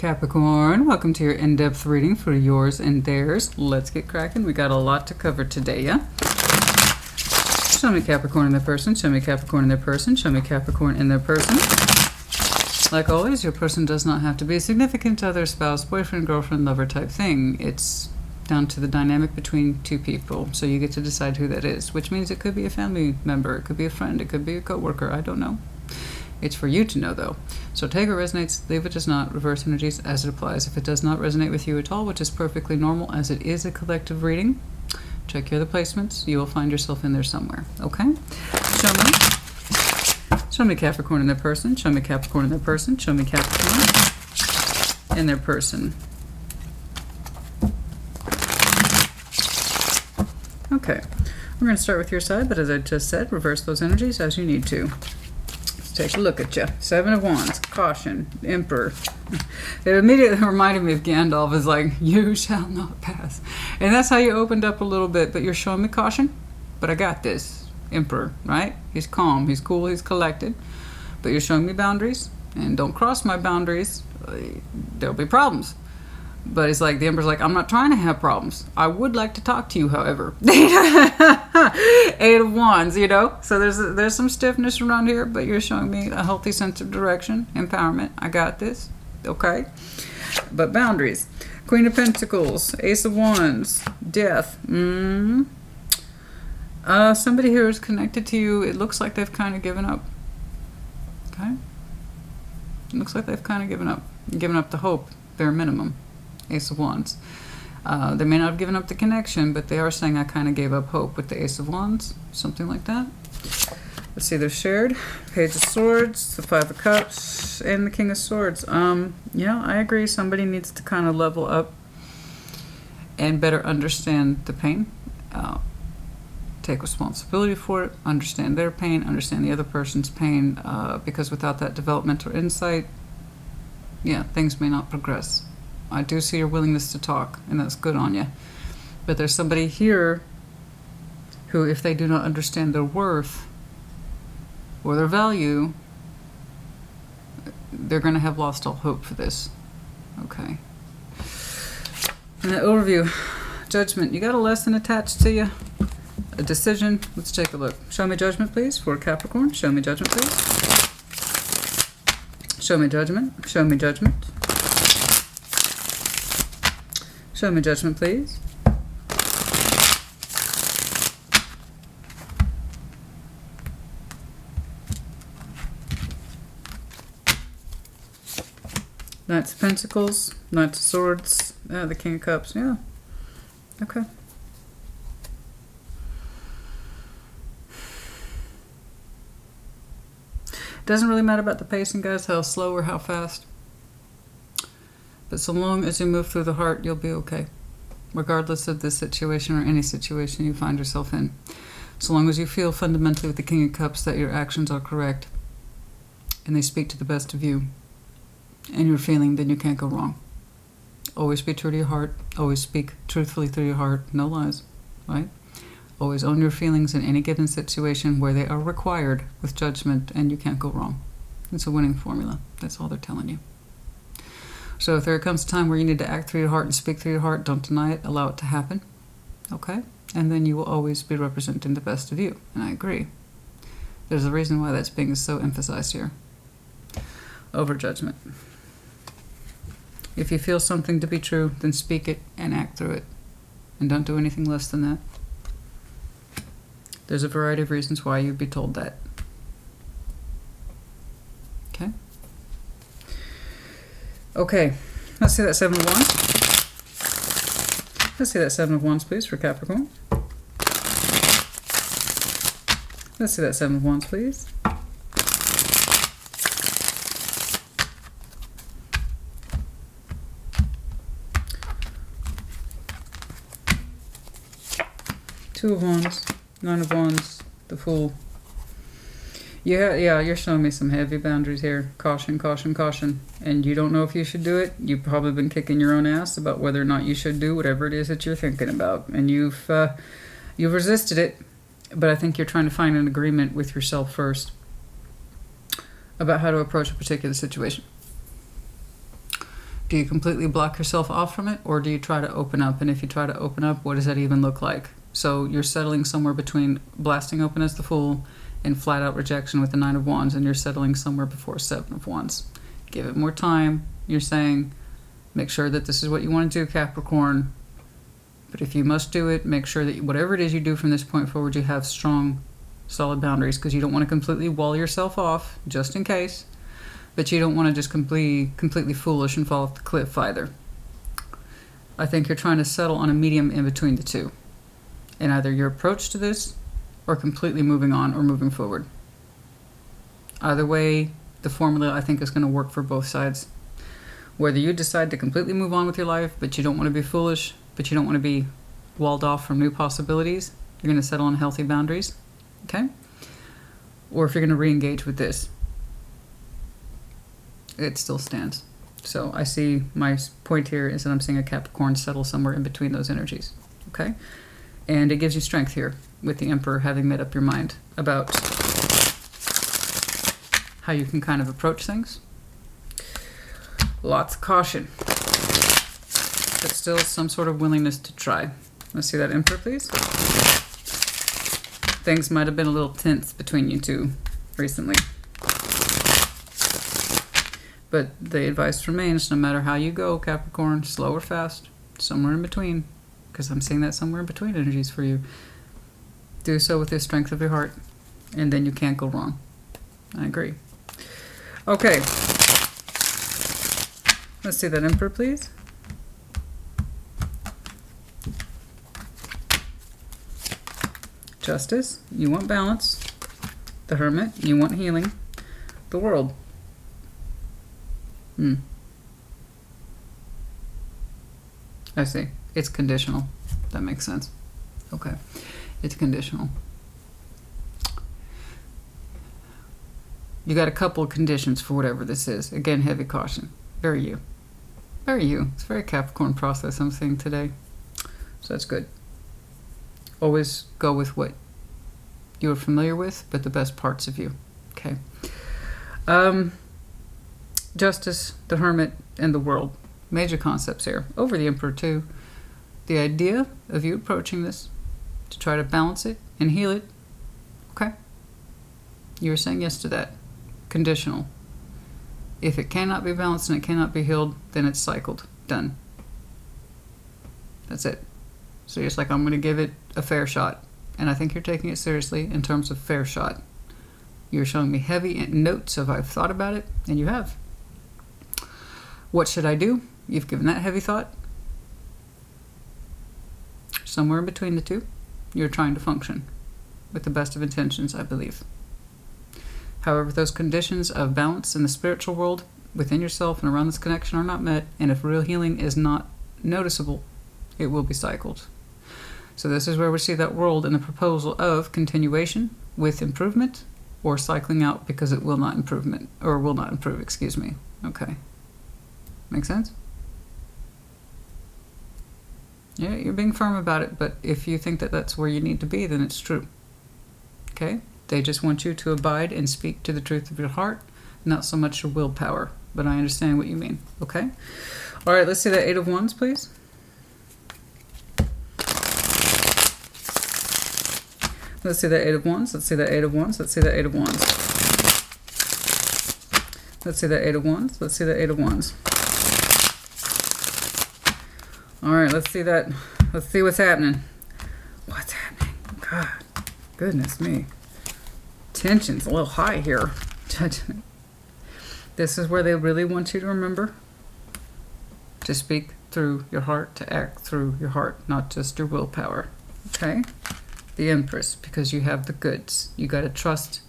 Capricorn, welcome to your in-depth reading for yours and theirs. Let's get cracking. We got a lot to cover today, yeah? Show me Capricorn in their person. Show me Capricorn in their person. Show me Capricorn in their person. Like always, your person does not have to be a significant other, spouse, boyfriend, girlfriend, lover type thing. It's down to the dynamic between two people. So you get to decide who that is, which means it could be a family member, it could be a friend, it could be a coworker. I don't know. It's for you to know, though. So take what resonates, leave what does not, reverse energies as it applies. If it does not resonate with you at all, which is perfectly normal as it is a collective reading, check your other placements. You will find yourself in there somewhere. Okay? Show me Capricorn in their person. Show me Capricorn in their person. Show me Capricorn in their person. Okay. We're going to start with your side, but as I just said, reverse those energies as you need to. Take a look at you. Seven of Wands, caution, Emperor. It immediately reminded me of Gandalf. It's like, you shall not pass. And that's how you opened up a little bit, but you're showing me caution. But I got this. Emperor, right? He's calm, he's cool, he's collected. But you're showing me boundaries. And don't cross my boundaries. There'll be problems. But it's like, the Emperor's like, I'm not trying to have problems. I would like to talk to you, however. Eight of Wands, you know? So there's some stiffness around here, but you're showing me a healthy sense of direction, empowerment. I got this. Okay? But boundaries. Queen of Pentacles, Ace of Wands, Death. Somebody here is connected to you. It looks like they've kind of given up. Okay? It looks like they've kind of given up. Given up the hope, bare minimum. Ace of Wands. They may not have given up the connection, but they are saying I kind of gave up hope with the Ace of Wands. Something like that. Let's see, they're shared. Page of Swords, the Five of Cups, and the King of Swords. Yeah, I agree. Somebody needs to kind of level up and better understand the pain. Take responsibility for it. Understand their pain. Understand the other person's pain. Because without that developmental insight, yeah, things may not progress. I do see your willingness to talk, and that's good on you. But there's somebody here who, if they do not understand their worth or their value, they're going to have lost all hope for this. Okay. And the overview. Judgment. You got a lesson attached to you? A decision? Let's take a look. Show me judgment, please, for Capricorn. Show me judgment, please. Show me judgment. Show me judgment. Show me judgment, please. Knights of Pentacles, Knights of Swords, the King of Cups, yeah. Okay. Doesn't really matter about the pacing, guys, how slow or how fast. But so long as you move through the heart, you'll be okay. Regardless of this situation or any situation you find yourself in. So long as you feel fundamentally with the King of Cups that your actions are correct and they speak to the best of you and your feeling, then you can't go wrong. Always be true to your heart. Always speak truthfully through your heart. No lies, right? Always own your feelings in any given situation where they are required with judgment, and you can't go wrong. It's a winning formula. That's all they're telling you. So if there comes a time where you need to act through your heart and speak through your heart, don't deny it, allow it to happen. Okay? And then you will always be representing the best of you. And I agree. There's a reason why that's being so emphasized here. Over judgment. If you feel something to be true, then speak it and act through it. And don't do anything less than that. There's a variety of reasons why you'd be told that. Okay? Okay, let's see that Seven of Wands. Let's see that Seven of Wands, please, for Capricorn. Let's see that Seven of Wands, please. Two of Wands, Nine of Wands, the Fool. Yeah, you're showing me some heavy boundaries here. Caution, caution, caution. And you don't know if you should do it. You've probably been kicking your own ass about whether or not you should do whatever it is that you're thinking about. And you've resisted it, but I think you're trying to find an agreement with yourself first about how to approach a particular situation. Do you completely block yourself off from it, or do you try to open up? And if you try to open up, what does that even look like? So you're settling somewhere between blasting open as the Fool and flat out rejection with the Nine of Wands, and you're settling somewhere before Seven of Wands. Give it more time. You're saying, make sure that this is what you want to do, Capricorn. But if you must do it, make sure that whatever it is you do from this point forward, you have strong, solid boundaries, because you don't want to completely wall yourself off, just in case. But you don't want to just completely foolish and fall off the cliff either. I think you're trying to settle on a medium in between the two. In either your approach to this, or completely moving on or moving forward. Either way, the formula I think is going to work for both sides. Whether you decide to completely move on with your life, but you don't want to be foolish, but you don't want to be walled off from new possibilities, you're going to settle on healthy boundaries, okay? Or if you're going to re-engage with this, it still stands. So I see my point here is that I'm seeing a Capricorn settle somewhere in between those energies, okay? And it gives you strength here with the Emperor having made up your mind about how you can kind of approach things. Lots of caution, but still some sort of willingness to try. Let's see that Emperor, please. Things might have been a little tense between you two recently. But the advice remains, no matter how you go, Capricorn, slow or fast, somewhere in between, because I'm seeing that somewhere in between energies for you. Do so with the strength of your heart, and then you can't go wrong. I agree. Okay. Let's see that Emperor, please. Justice, you want balance. The Hermit, you want healing. The World. I see. It's conditional. That makes sense. Okay. It's conditional. You got a couple of conditions for whatever this is. Again, heavy caution. Very you. Very you. It's a very Capricorn process I'm seeing today. So that's good. Always go with what you're familiar with, but the best parts of you. Okay. Justice, the Hermit, and the World. Major concepts here. Over the Emperor, too. The idea of you approaching this to try to balance it and heal it. Okay. You're saying yes to that. Conditional. If it cannot be balanced and it cannot be healed, then it's cycled. Done. That's it. So you're just like, I'm going to give it a fair shot. And I think you're taking it seriously in terms of fair shot. You're showing me heavy notes of I've thought about it, and you have. What should I do? You've given that heavy thought. Somewhere in between the two, you're trying to function with the best of intentions, I believe. However, those conditions of balance in the spiritual world within yourself and around this connection are not met, and if real healing is not noticeable, it will be cycled. So this is where we see that World in the proposal of continuation with improvement, or cycling out because it will not improve, excuse me. Okay. Make sense? Yeah, you're being firm about it, but if you think that that's where you need to be, then it's true. Okay? They just want you to abide and speak to the truth of your heart, not so much your willpower, but I understand what you mean. Okay? All right, let's see that Eight of Wands, please. Let's see that Eight of Wands. Let's see that Eight of Wands. Let's see that Eight of Wands. Let's see that Eight of Wands. Let's see that Eight of Wands. All right, let's see that. Let's see what's happening. What's happening? God, goodness me. Tension's a little high here. This is where they really want you to remember to speak through your heart, to act through your heart, not just your willpower. Okay? The Empress, because you have the goods. You got to trust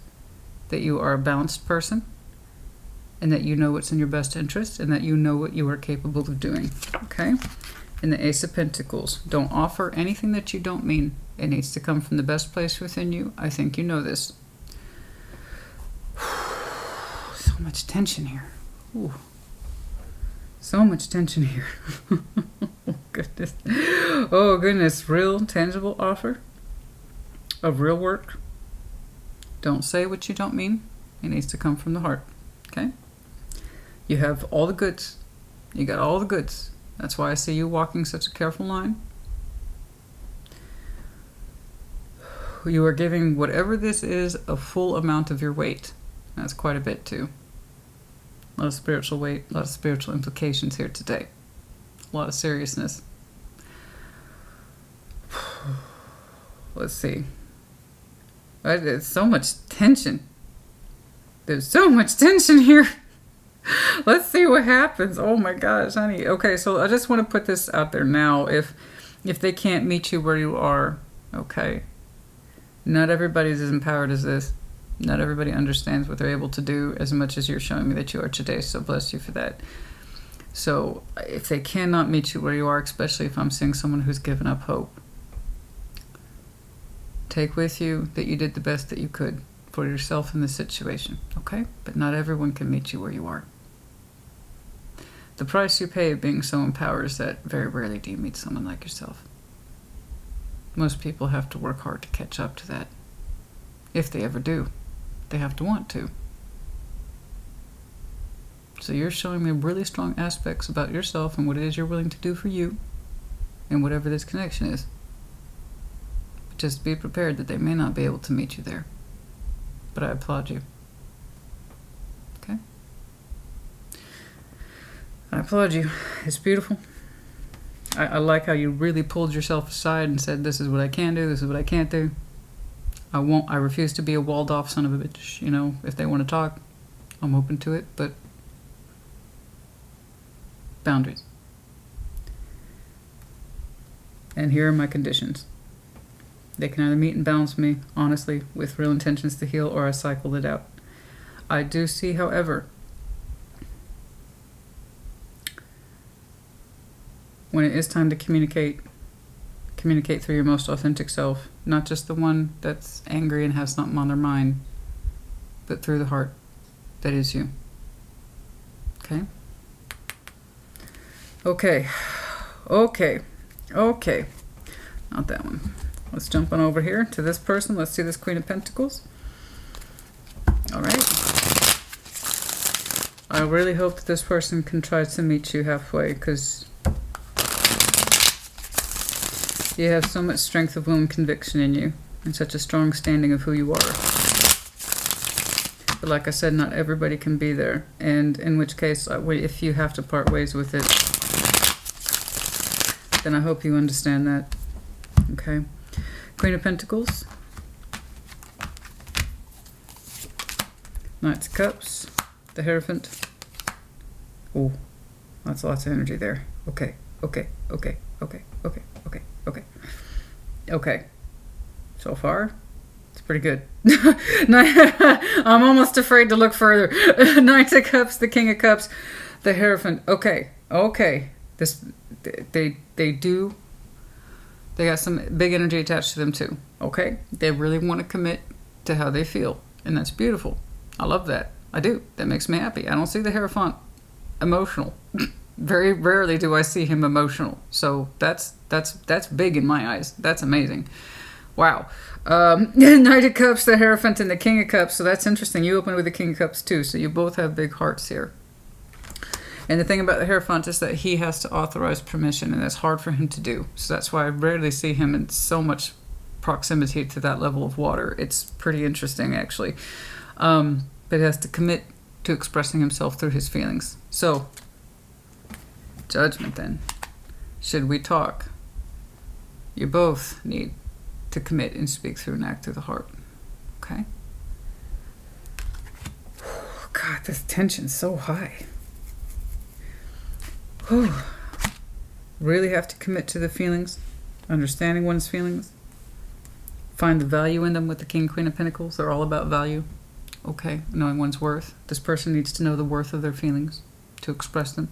that you are a balanced person, and that you know what's in your best interest, and that you know what you are capable of doing. Okay? And the Ace of Pentacles. Don't offer anything that you don't mean. It needs to come from the best place within you. I think you know this. So much tension here. Ooh. So much tension here. Oh, goodness. Oh, goodness. Real, tangible offer of real work. Don't say what you don't mean. It needs to come from the heart. Okay? You have all the goods. You got all the goods. That's why I see you walking such a careful line. You are giving whatever this is a full amount of your weight. That's quite a bit too. A lot of spiritual weight, a lot of spiritual implications here today. A lot of seriousness. Let's see. There's so much tension. There's so much tension here. Let's see what happens. Oh my gosh, honey. Okay, so I just want to put this out there now. If they can't meet you where you are, okay. Not everybody's as empowered as this. Not everybody understands what they're able to do as much as you're showing me that you are today. So bless you for that. So if they cannot meet you where you are, especially if I'm seeing someone who's given up hope, take with you that you did the best that you could for yourself in this situation, okay? But not everyone can meet you where you are. The price you pay of being so empowered is that very rarely do you meet someone like yourself. Most people have to work hard to catch up to that. If they ever do, they have to want to. So you're showing me really strong aspects about yourself and what it is you're willing to do for you and whatever this connection is. But just be prepared that they may not be able to meet you there. But I applaud you. Okay? I applaud you. It's beautiful. I like how you really pulled yourself aside and said, this is what I can do, this is what I can't do. I refuse to be a walled off son of a bitch. You know, if they want to talk, I'm open to it, but boundaries. And here are my conditions. They can either meet and balance me, honestly, with real intentions to heal, or I cycle it out. I do see, however, when it is time to communicate through your most authentic self, not just the one that's angry and has something on their mind, but through the heart that is you. Okay? Okay. Not that one. Let's jump on over here to this person. Let's see this Queen of Pentacles. All right. I really hope that this person can try to meet you halfway, because you have so much strength of will and conviction in you, and such a strong standing of who you are. But like I said, not everybody can be there, and in which case, if you have to part ways with it, then I hope you understand that. Okay? Queen of Pentacles. Knights of Cups. The Hierophant. Oh, that's lots of energy there. Okay. So far, it's pretty good. I'm almost afraid to look further. Knight of Cups, the King of Cups, the Hierophant. Okay. This, they got some big energy attached to them too. Okay? They really want to commit to how they feel, and that's beautiful. I love that. I do. That makes me happy. I don't see the Hierophant emotional. Very rarely do I see him emotional. So that's big in my eyes. That's amazing. Wow. Knight of Cups, the Hierophant, and the King of Cups. So that's interesting. You open with the King of Cups too. So you both have big hearts here. And the thing about the Hierophant is that he has to authorize permission, and that's hard for him to do. So that's why I rarely see him in so much proximity to that level of water. It's pretty interesting, actually. But he has to commit to expressing himself through his feelings. So, judgment then. Should we talk? You both need to commit and speak through and act through the heart. Okay? God, this tension's so high. Really have to commit to the feelings, understanding one's feelings, find the value in them with the King, Queen of Pentacles. They're all about value. Okay, knowing one's worth. This person needs to know the worth of their feelings, to express them,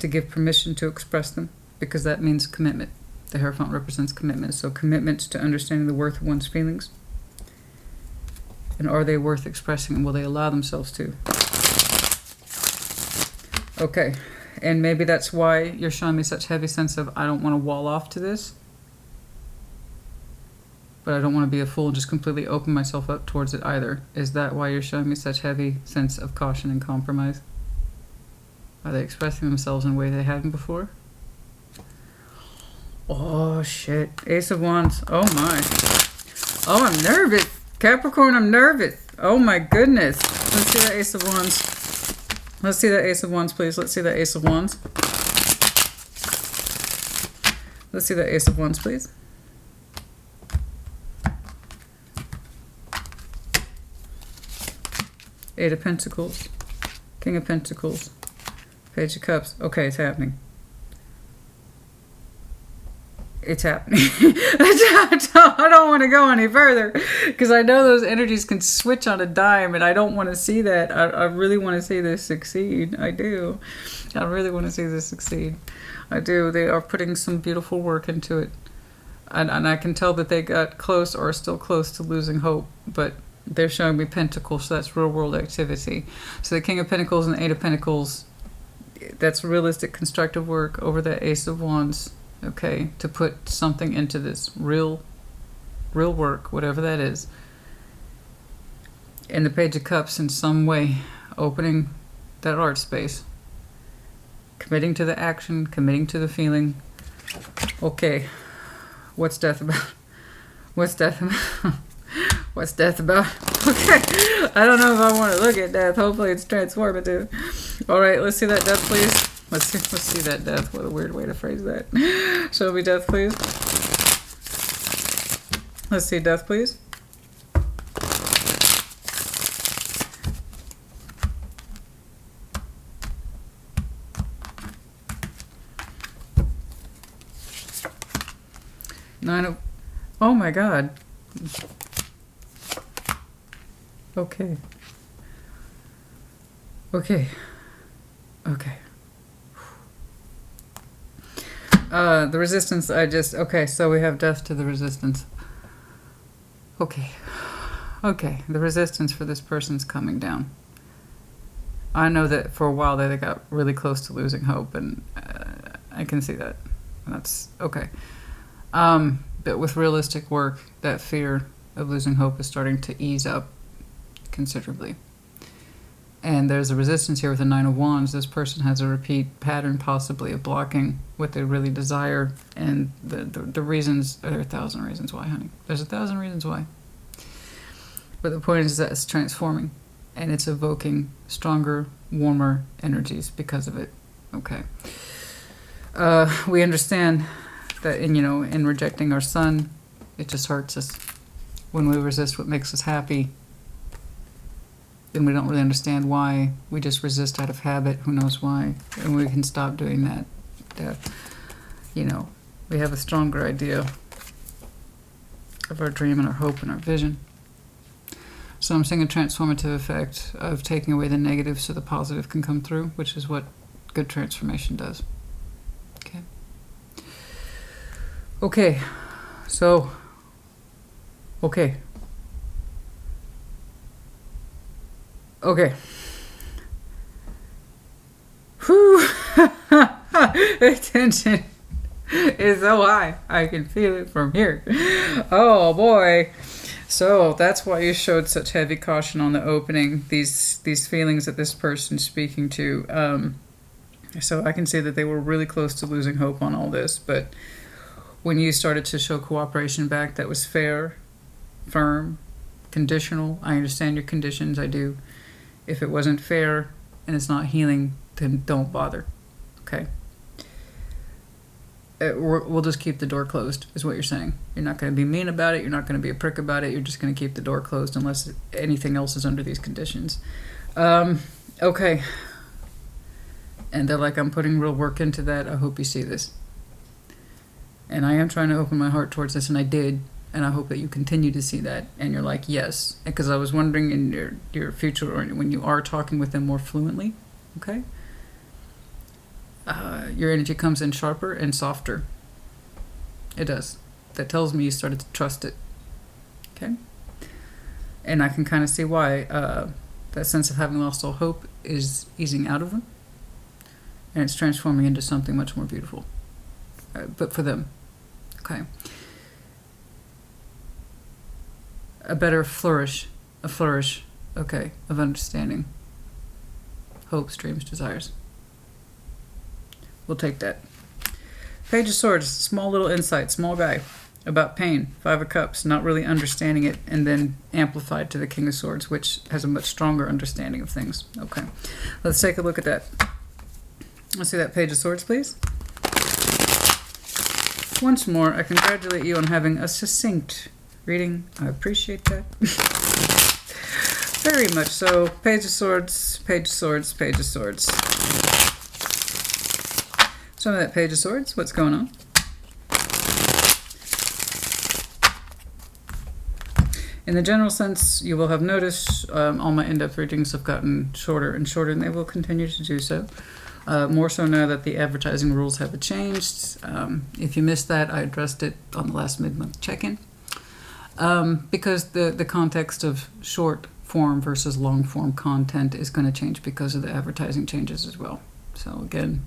to give permission to express them, because that means commitment. The Hierophant represents commitment. So commitment to understanding the worth of one's feelings. And are they worth expressing, and will they allow themselves to? Okay. And maybe that's why you're showing me such heavy sense of, I don't want to wall off to this, but I don't want to be a fool and just completely open myself up towards it either. Is that why you're showing me such heavy sense of caution and compromise? Are they expressing themselves in a way they haven't before? Oh, shit. Ace of Wands. Oh, my. Oh, I'm nervous. Capricorn, I'm nervous. Oh, my goodness. Let's see that Ace of Wands. Let's see that Ace of Wands, please. Let's see that Ace of Wands. Let's see that Ace of Wands, please. Eight of Pentacles. King of Pentacles. Page of Cups. Okay, it's happening. It's happening. I don't want to go any further because I know those energies can switch on a dime, and I don't want to see that. I really want to see this succeed. I do. I really want to see this succeed. I do. They are putting some beautiful work into it. And I can tell that they got close or are still close to losing hope, but they're showing me Pentacles, so that's real world activity. So the King of Pentacles and the Eight of Pentacles, that's realistic constructive work over the Ace of Wands. Okay, to put something into this real work, whatever that is. And the Page of Cups in some way, opening that art space. Committing to the action, committing to the feeling. Okay, what's death about? What's death about? What's death about? Okay, I don't know if I want to look at death. Hopefully it's transformative. All right, let's see that death, please. Let's see that death. What a weird way to phrase that. Show me death, please. Let's see death, please. Nine of... Oh my God. Okay. Okay. Okay. The resistance, okay, so we have death to the resistance. Okay. Okay, the resistance for this person's coming down. I know that for a while they got really close to losing hope, and I can see that. And that's okay. But with realistic work, that fear of losing hope is starting to ease up considerably. And there's a resistance here with the Nine of Wands. This person has a repeat pattern possibly of blocking what they really desire. And the reasons, there are 1,000 reasons why, honey. There's 1,000 reasons why. But the point is that it's transforming. And it's evoking stronger, warmer energies because of it. Okay. We understand that in rejecting our sun, it just hurts us. When we resist what makes us happy, then we don't really understand why. We just resist out of habit, who knows why. And we can stop doing that. We have a stronger idea of our dream and our hope and our vision. So I'm seeing a transformative effect of taking away the negative so the positive can come through, which is what good transformation does. Okay. Okay. So, okay. Okay. Whew. The tension is so high. I can feel it from here. Oh boy. So that's why you showed such heavy caution on the opening. These feelings that this person's speaking to. So I can see that they were really close to losing hope on all this. But when you started to show cooperation back, that was fair, firm, conditional. I understand your conditions. I do. If it wasn't fair and it's not healing, then don't bother. Okay? We'll just keep the door closed, is what you're saying. You're not going to be mean about it. You're not going to be a prick about it. You're just going to keep the door closed unless anything else is under these conditions. Okay. And they're like, I'm putting real work into that. I hope you see this. And I am trying to open my heart towards this, and I did. And I hope that you continue to see that. And you're like, yes. Because I was wondering in your future, or when you are talking with them more fluently, okay? Your energy comes in sharper and softer. It does. That tells me you started to trust it. Okay? And I can kind of see why that sense of having lost all hope is easing out of them. And it's transforming into something much more beautiful. But for them. Okay? A better flourish, okay, of understanding, hopes, dreams, desires. We'll take that. Page of Swords, small little insight, small guy, about pain. Five of Cups, not really understanding it, and then amplified to the King of Swords, which has a much stronger understanding of things. Okay, let's take a look at that. Let's see that Page of Swords, please. Once more, I congratulate you on having a succinct reading. I appreciate that. Very much so. Page of Swords, Page of Swords, Page of Swords. Some of that Page of Swords, what's going on? In the general sense, you will have noticed all my in-depth readings have gotten shorter and shorter, and they will continue to do so. More so now that the advertising rules have changed. If you missed that, I addressed it on the last mid-month check-in. Because the context of short form versus long form content is going to change because of the advertising changes as well. So again,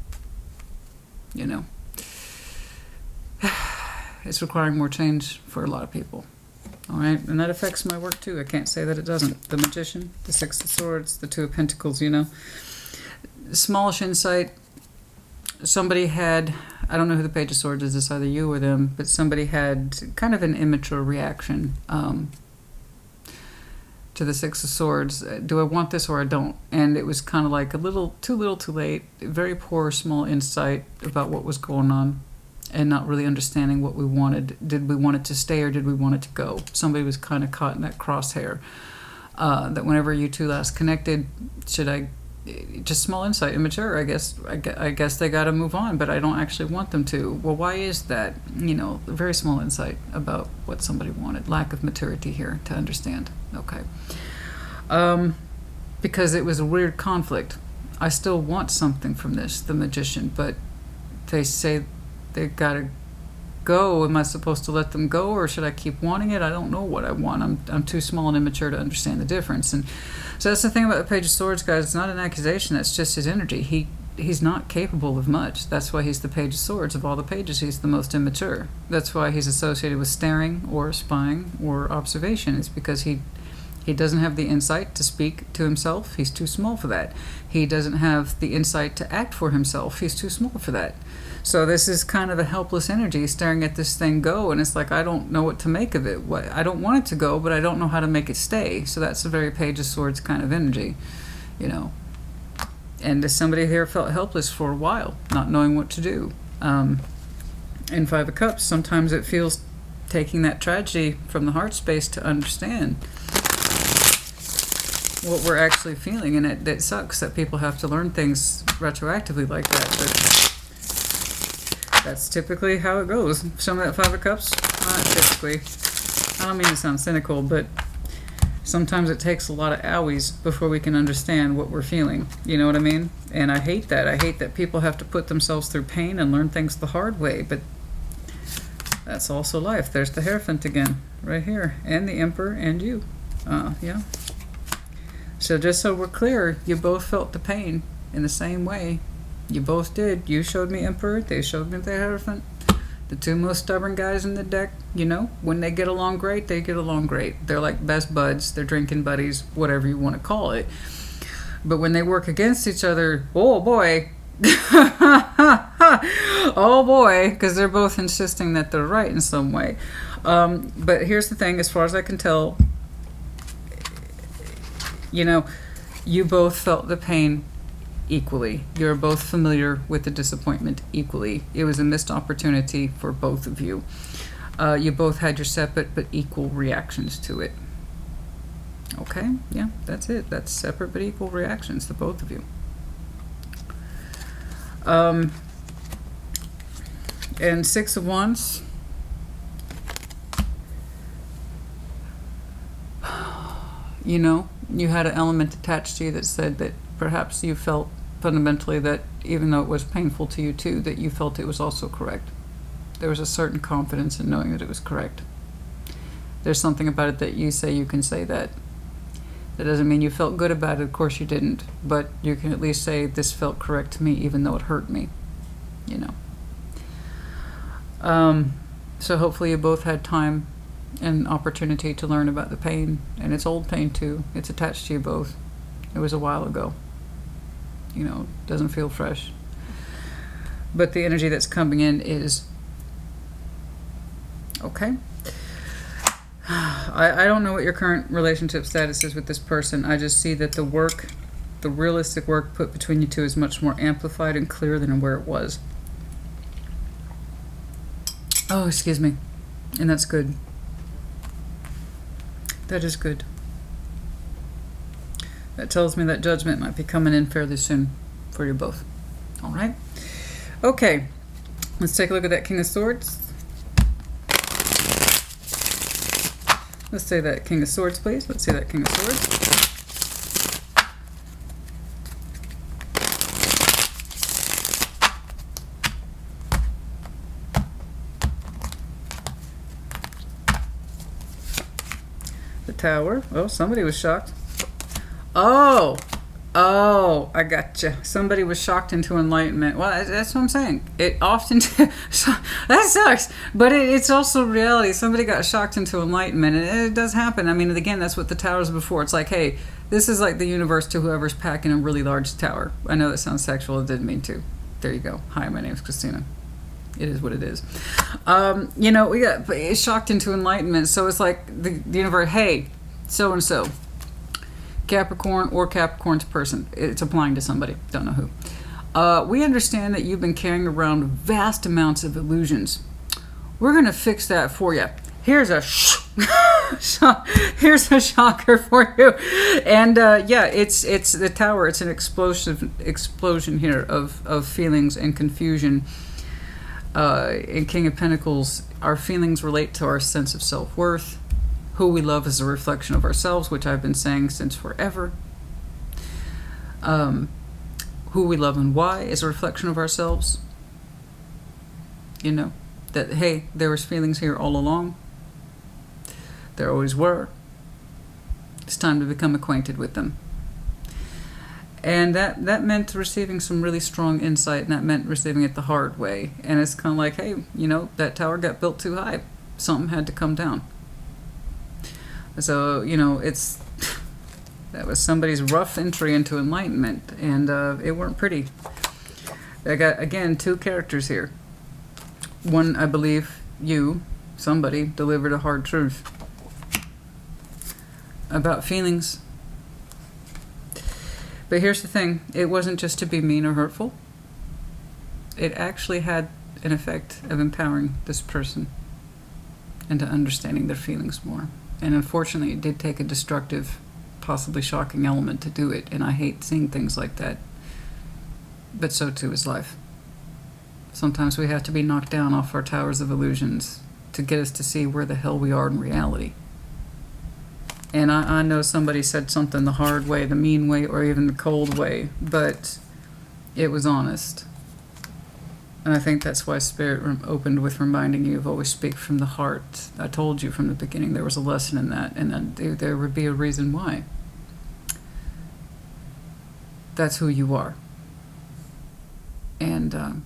you know, it's requiring more change for a lot of people. All right, and that affects my work too. I can't say that it doesn't. The Magician, the Six of Swords, the Two of Pentacles, you know. Smallish insight. Somebody had, I don't know who the Page of Swords is, it's either you or them, but somebody had kind of an immature reaction to the Six of Swords. Do I want this or I don't? And it was kind of like a little too late. Very poor, small insight about what was going on and not really understanding what we wanted. Did we want it to stay or did we want it to go? Somebody was kind of caught in that crosshair. That whenever you two last connected, just small insight, immature, I guess they got to move on, but I don't actually want them to. Well, why is that? You know, very small insight about what somebody wanted. Lack of maturity here to understand. Okay. Because it was a weird conflict. I still want something from this, the Magician, but they say they got to go. Am I supposed to let them go, or should I keep wanting it? I don't know what I want. I'm too small and immature to understand the difference. And so that's the thing about the Page of Swords, guys. It's not an accusation. That's just his energy. He's not capable of much. That's why he's the Page of Swords. Of all the pages, he's the most immature. That's why he's associated with staring or spying or observation. It's because he doesn't have the insight to speak to himself. He's too small for that. He doesn't have the insight to act for himself. He's too small for that. So this is kind of a helpless energy staring at this thing go, and it's like, I don't know what to make of it. I don't want it to go, but I don't know how to make it stay. So that's a very Page of Swords kind of energy, you know. And somebody here felt helpless for a while, not knowing what to do. In Five of Cups, sometimes it feels taking that tragedy from the heart space to understand what we're actually feeling, and it sucks that people have to learn things retroactively like that, but that's typically how it goes. Some of that Five of Cups, not typically. I don't mean to sound cynical, but sometimes it takes a lot of owies before we can understand what we're feeling. You know what I mean? And I hate that. I hate that people have to put themselves through pain and learn things the hard way, but that's also life. There's the Hierophant again, right here, and the Emperor and you. Yeah. So just so we're clear, you both felt the pain in the same way. You both did. You showed me Emperor, they showed me the Hierophant. The two most stubborn guys in the deck, you know, when they get along great, they get along great. They're like best buds, they're drinking buddies, whatever you want to call it. But when they work against each other, oh boy. Oh boy, because they're both insisting that they're right in some way. But here's the thing, as far as I can tell, you know, you both felt the pain equally. You're both familiar with the disappointment equally. It was a missed opportunity for both of you. You both had your separate but equal reactions to it. Okay, yeah, that's it. That's separate but equal reactions, the both of you. And Six of Wands. You know, you had an element attached to you that said that perhaps you felt fundamentally that even though it was painful to you too, that you felt it was also correct. There was a certain confidence in knowing that it was correct. There's something about it that you say you can say that. That doesn't mean you felt good about it, of course you didn't, but you can at least say this felt correct to me even though it hurt me, you know. So hopefully you both had time and opportunity to learn about the pain, and it's old pain too. It's attached to you both. It was a while ago. You know, doesn't feel fresh. But the energy that's coming in is okay. I don't know what your current relationship status is with this person. I just see that the work, the realistic work put between you two is much more amplified and clear than where it was. Oh, excuse me. And that's good. That is good. That tells me that judgment might be coming in fairly soon for you both. All right. Okay. Let's take a look at that King of Swords. Let's say that King of Swords, please. Let's see that King of Swords. The Tower. Oh, somebody was shocked. Oh, I gotcha. Somebody was shocked into enlightenment. Well, that's what I'm saying. It often that sucks, but it's also reality. Somebody got shocked into enlightenment, and it does happen. I mean, again, that's what the Tower was before. It's like, hey, this is like the universe to whoever's packing a really large tower. I know that sounds sexual. It didn't mean to. There you go. Hi, my name is Christina. It is what it is. You know, we got shocked into enlightenment. So it's like the universe, hey, so and so. Capricorn or Capricorn's person. It's applying to somebody. Don't know who. We understand that you've been carrying around vast amounts of illusions. We're going to fix that for you. Here's a here's a shocker for you. And yeah, it's the Tower. It's an explosion here of feelings and confusion. In King of Pentacles, our feelings relate to our sense of self-worth. Who we love is a reflection of ourselves, which I've been saying since forever. Who we love and why is a reflection of ourselves. You know, that, hey, there was feelings here all along. There always were. It's time to become acquainted with them. And that meant receiving some really strong insight, and that meant receiving it the hard way. And it's kind of like, hey, you know, that tower got built too high. Something had to come down. So, you know, that was somebody's rough entry into enlightenment, and it weren't pretty. I got, again, two characters here. One, I believe, somebody, delivered a hard truth about feelings. But here's the thing. It wasn't just to be mean or hurtful. It actually had an effect of empowering this person into understanding their feelings more. And unfortunately, it did take a destructive, possibly shocking element to do it. And I hate seeing things like that. But so too is life. Sometimes we have to be knocked down off our towers of illusions to get us to see where the hell we are in reality. And I know somebody said something the hard way, the mean way, or even the cold way, but it was honest. And I think that's why Spirit opened with reminding you of always speak from the heart. I told you from the beginning there was a lesson in that, and there would be a reason why. That's who you are. And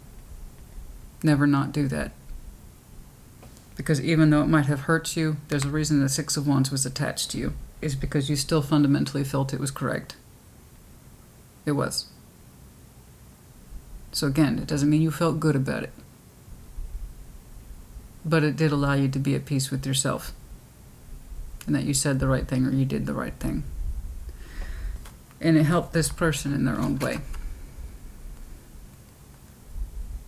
never not do that. Because even though it might have hurt you, there's a reason the Six of Wands was attached to you. Is because you still fundamentally felt it was correct. It was. So again, it doesn't mean you felt good about it. But it did allow you to be at peace with yourself. And that you said the right thing or you did the right thing. And it helped this person in their own way.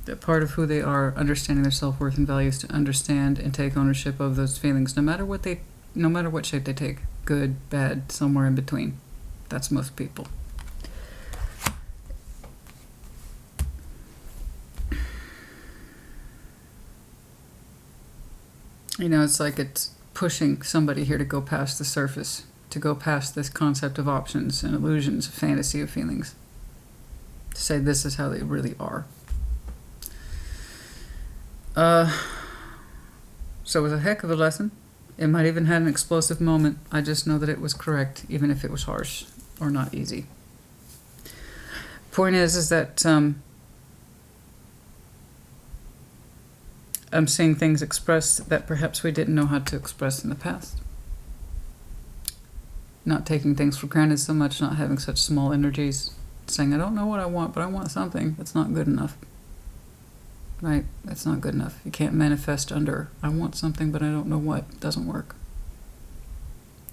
That part of who they are, understanding their self-worth and values, to understand and take ownership of those feelings, no matter what shape they take. Good, bad, somewhere in between. That's most people. You know, it's like it's pushing somebody here to go past the surface, to go past this concept of options and illusions, fantasy of feelings. To say this is how they really are. So it was a heck of a lesson. It might even have an explosive moment. I just know that it was correct, even if it was harsh or not easy. Point is that I'm seeing things expressed that perhaps we didn't know how to express in the past. Not taking things for granted so much, not having such small energies, saying, I don't know what I want, but I want something. That's not good enough. right? That's not good enough. You can't manifest under, I want something, but I don't know what. It doesn't work.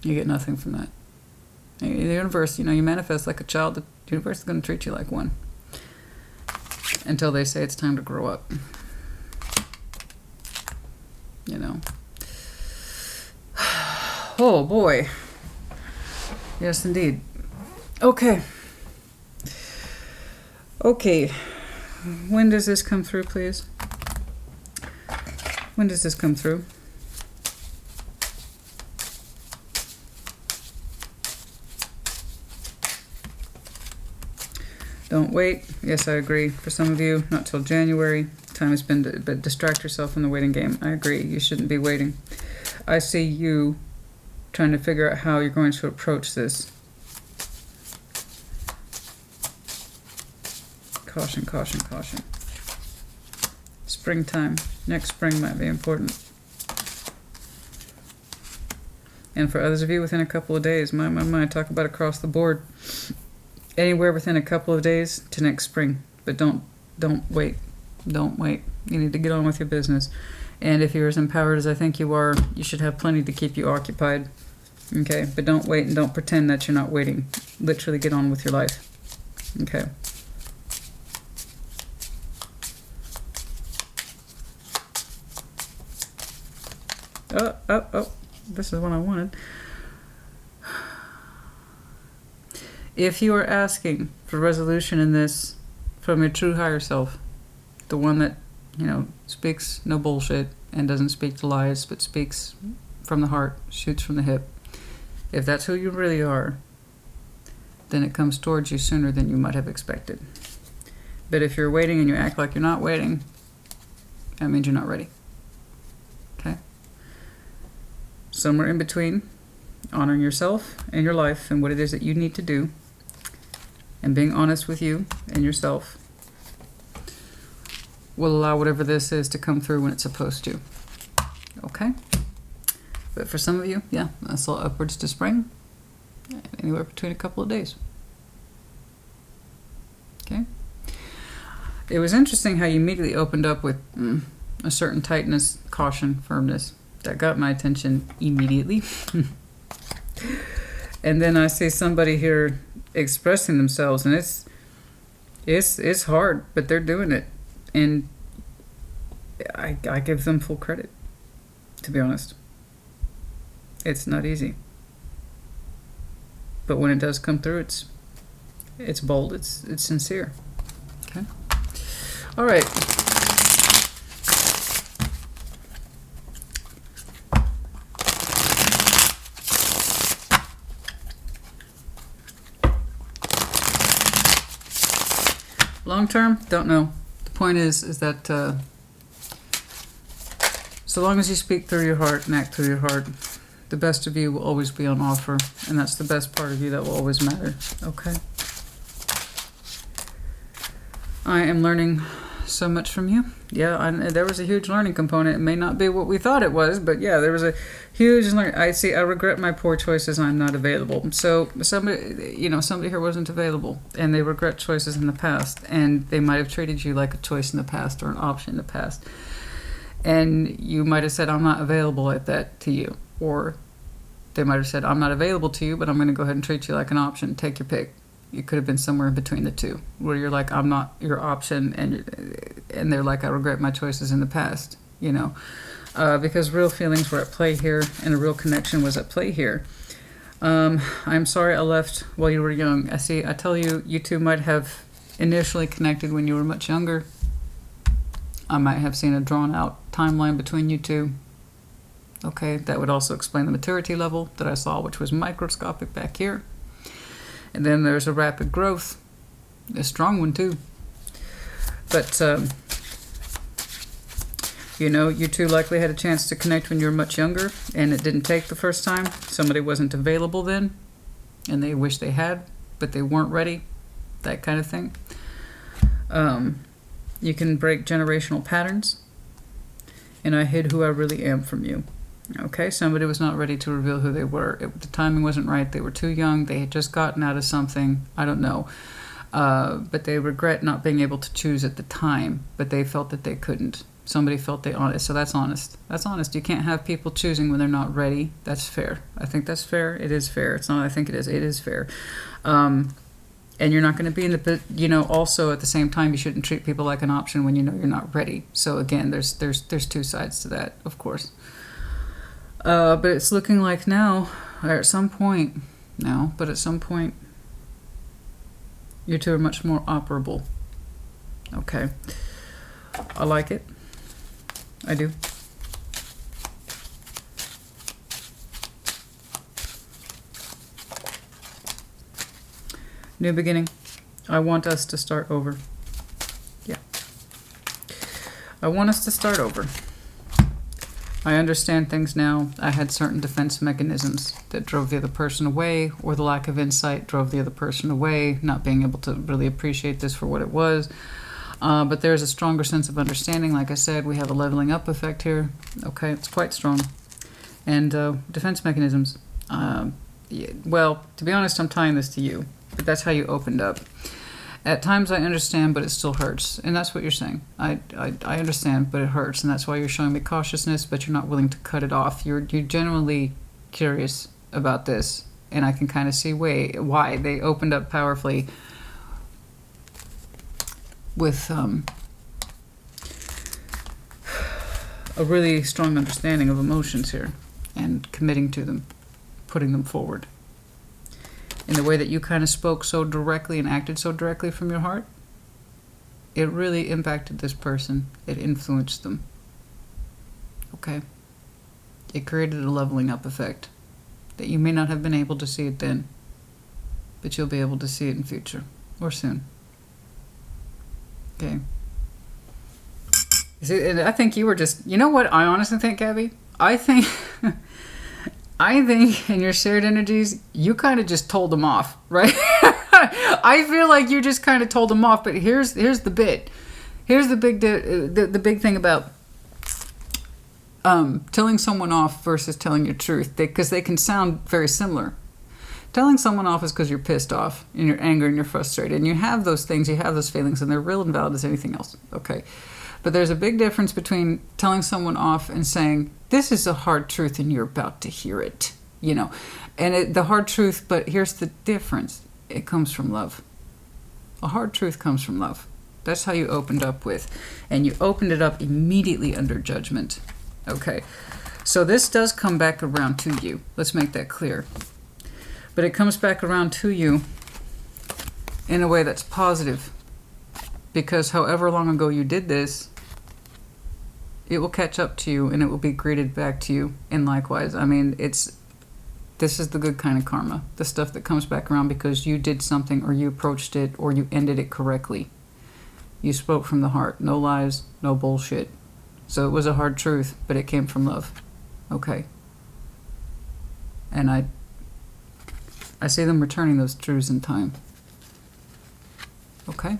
You get nothing from that. The universe, you manifest like a child. The universe is going to treat you like one until they say it's time to grow up. Oh boy. Yes, indeed. Okay. When does this come through, please? When does this come through? Don't wait. Yes, I agree. For some of you, not till January. Time has been but distract yourself in the waiting game. I agree. You shouldn't be waiting. I see you trying to figure out how you're going to approach this. Caution, caution, caution. Springtime. Next spring might be important. And for others of you, within a couple of days, my, talk about across the board. Anywhere within a couple of days to next spring. But don't wait. Don't wait. You need to get on with your business. And if you're as empowered as I think you are, you should have plenty to keep you occupied. Okay? But don't wait and don't pretend that you're not waiting. Literally get on with your life. Okay? Oh. This is what I wanted. If you are asking for resolution in this from your true higher self, the one that, speaks no bullshit and doesn't speak to lies, but speaks from the heart, shoots from the hip, if that's who you really are, then it comes towards you sooner than you might have expected. But if you're waiting and you act like you're not waiting, that means you're not ready. Okay? Somewhere in between, honoring yourself and your life and what it is that you need to do, and being honest with you and yourself will allow whatever this is to come through when it's supposed to. Okay? But for some of you, yeah, that's all upwards to spring. Anywhere between a couple of days. Okay? It was interesting how you immediately opened up with a certain tightness, caution, firmness. That got my attention immediately. And then I see somebody here expressing themselves, and it's hard, but they're doing it, and I give them full credit. To be honest, it's not easy, but when it does come through, it's bold, it's sincere. Okay, all right. Long term, don't know. The point is that so long as you speak through your heart and act through your heart, the best of you will always be on offer, and that's the best part of you that will always matter. Okay? I am learning so much from you. Yeah, there was a huge learning component. It may not be what we thought it was, but yeah, there was a huge learning. I regret my poor choices. I'm not available. So somebody here wasn't available, and they regret choices in the past, and they might have treated you like a choice in the past or an option in the past. And you might have said, I'm not available at that to you. Or they might have said, I'm not available to you, but I'm going to go ahead and treat you like an option. Take your pick. You could have been somewhere in between the two, where you're like, I'm not your option, and they're like, I regret my choices in the past, because real feelings were at play here, and a real connection was at play here. I'm sorry I left while you were young. I tell you, you two might have initially connected when you were much younger. I might have seen a drawn-out timeline between you two. Okay, that would also explain the maturity level that I saw, which was microscopic back here. And then there's a rapid growth, a strong one too. But, you two likely had a chance to connect when you were much younger, and it didn't take the first time. Somebody wasn't available then, and they wish they had, but they weren't ready, that kind of thing. You can break generational patterns, and I hid who I really am from you. Okay, somebody was not ready to reveal who they were. The timing wasn't right. They were too young. They had just gotten out of something. I don't know. but they regret not being able to choose at the time, but they felt that they couldn't. Somebody felt they honest, so that's honest. That's honest. You can't have people choosing when they're not ready. That's fair. I think that's fair. It is fair. It's not I think it is. It is fair. And you're not going to be in the, you know, also at the same time, you shouldn't treat people like an option when you know you're not ready. So again, there's two sides to that, of course. But it's looking like now, or at some point, you two are much more operable. Okay. I like it. I do. New beginning. I want us to start over. Yeah. I want us to start over. I understand things now. I had certain defense mechanisms that drove the other person away, or the lack of insight drove the other person away, not being able to really appreciate this for what it was. But there's a stronger sense of understanding. Like I said, we have a leveling up effect here. Okay, it's quite strong. And defense mechanisms. Yeah, well, to be honest, I'm tying this to you. But that's how you opened up. At times I understand, but it still hurts. And that's what you're saying. I understand, but it hurts. And that's why you're showing me cautiousness, but you're not willing to cut it off. You're genuinely curious about this. And I can kind of see why they opened up powerfully with a really strong understanding of emotions here and committing to them, putting them forward. In the way that you kind of spoke so directly and acted so directly from your heart, it really impacted this person. It influenced them. Okay? It created a leveling up effect that you may not have been able to see it then, but you'll be able to see it in future or soon. Okay? See, and I think you were just, you know what I honestly think, Gabby? I think in your shared energies, you kind of just told them off, right? I feel like you just kind of told them off, but here's the bit. Here's the big thing about telling someone off versus telling your truth, because they can sound very similar. Telling someone off is because you're pissed off, and you're angry, and you're frustrated, and you have those things, you have those feelings, and they're real and valid as anything else, okay? But there's a big difference between telling someone off and saying, this is a hard truth and you're about to hear it, you know. And the hard truth, but here's the difference. It comes from love. A hard truth comes from love. That's how you opened up with. And you opened it up immediately under judgment. Okay. So this does come back around to you. Let's make that clear. But it comes back around to you in a way that's positive. Because however long ago you did this, it will catch up to you and it will be greeted back to you. And likewise, I mean, this is the good kind of karma. The stuff that comes back around because you did something or you approached it or you ended it correctly. You spoke from the heart. No lies, no bullshit. So it was a hard truth, but it came from love. Okay. And I see them returning those truths in time. Okay.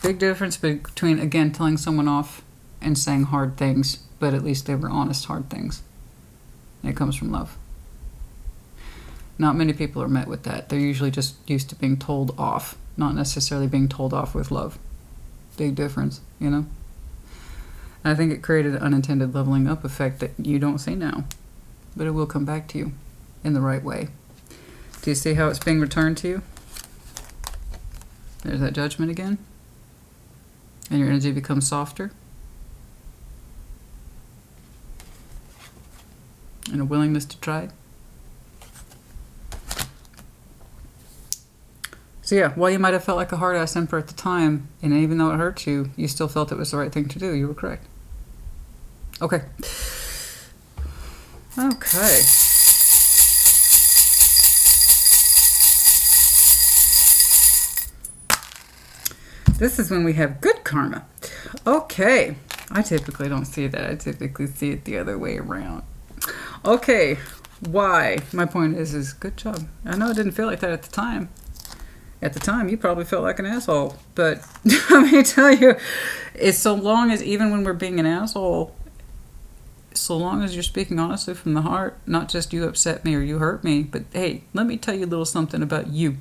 Big difference between, again, telling someone off and saying hard things, but at least they were honest hard things. And it comes from love. Not many people are met with that. They're usually just used to being told off, not necessarily being told off with love. Big difference, you know? And I think it created an unintended leveling up effect that you don't see now, but it will come back to you in the right way. Do you see how it's being returned to you? There's that judgment again. And your energy becomes softer. And a willingness to try. So yeah, while you might have felt like a hard-ass emperor at the time, and even though it hurt you, you still felt it was the right thing to do. You were correct. Okay. Okay. This is when we have good karma. Okay. I typically don't see that. I typically see it the other way around. Okay. Why? My point is good job. I know it didn't feel like that at the time. At the time, you probably felt like an asshole. But let me tell you, it's so long as, even when we're being an asshole, so long as you're speaking honestly from the heart, not just you upset me or you hurt me, but hey, let me tell you a little something about you.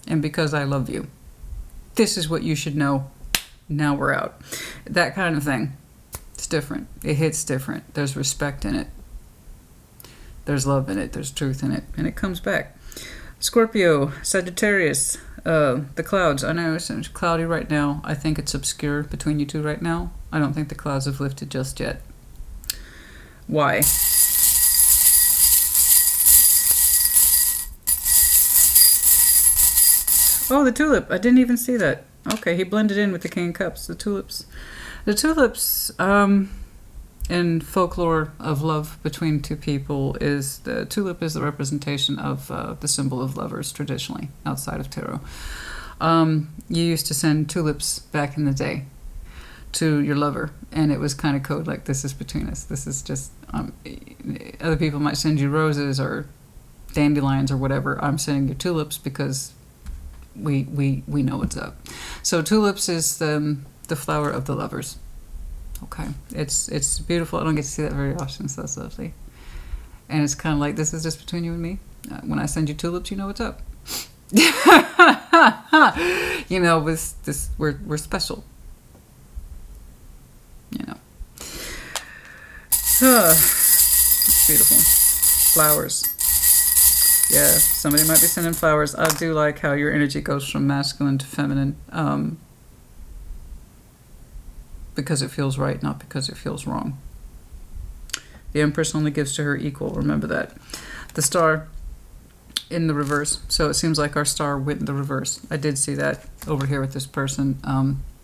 and because I love you. This is what you should know. Now we're out. That kind of thing. It's different. It hits different. There's respect in it. There's love in it. There's truth in it. And it comes back. Scorpio, Sagittarius, the clouds. I know it's cloudy right now. I think it's obscure between you two right now. I don't think the clouds have lifted just yet. Why? Oh, the tulip. I didn't even see that. Okay, he blended in with the King of Cups. The tulips. The tulips, in folklore of love between two people, is the tulip is the representation of the symbol of lovers traditionally outside of tarot. You used to send tulips back in the day to your lover, and it was kind of code like, this is between us. This is just, other people might send you roses or dandelions or whatever. I'm sending you tulips because we know what's up. So tulips is the flower of the lovers. Okay, it's beautiful. I don't get to see that very often, so that's lovely. And it's kind of like, this is just between you and me. When I send you tulips, you know what's up. You know, with this, we're special. You know. It's beautiful. Flowers. Yeah, somebody might be sending flowers. I do like how your energy goes from masculine to feminine. Because it feels right, not because it feels wrong. The Empress only gives to her equal. Remember that. The star in the reverse. So it seems like our star went in the reverse. I did see that over here with this person.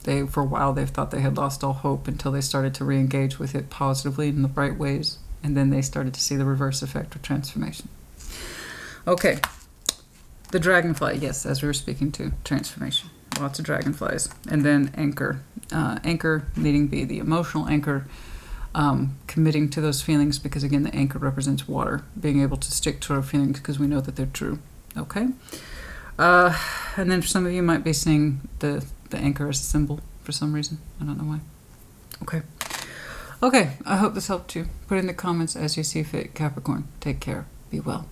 They, for a while, they thought they had lost all hope until they started to re-engage with it positively in the right ways. And then they started to see the reverse effect of transformation. Okay. The dragonfly. Yes, as we were speaking to. Transformation. Lots of dragonflies. And then anchor. Anchor needing to be the emotional anchor, committing to those feelings, because again the anchor represents water, being able to stick to our feelings because we know that they're true. Okay. And then for some of you might be seeing the anchor as a symbol for some reason. I don't know why. Okay, I hope this helped you. Put in the comments as you see fit. Capricorn, take care. Be well.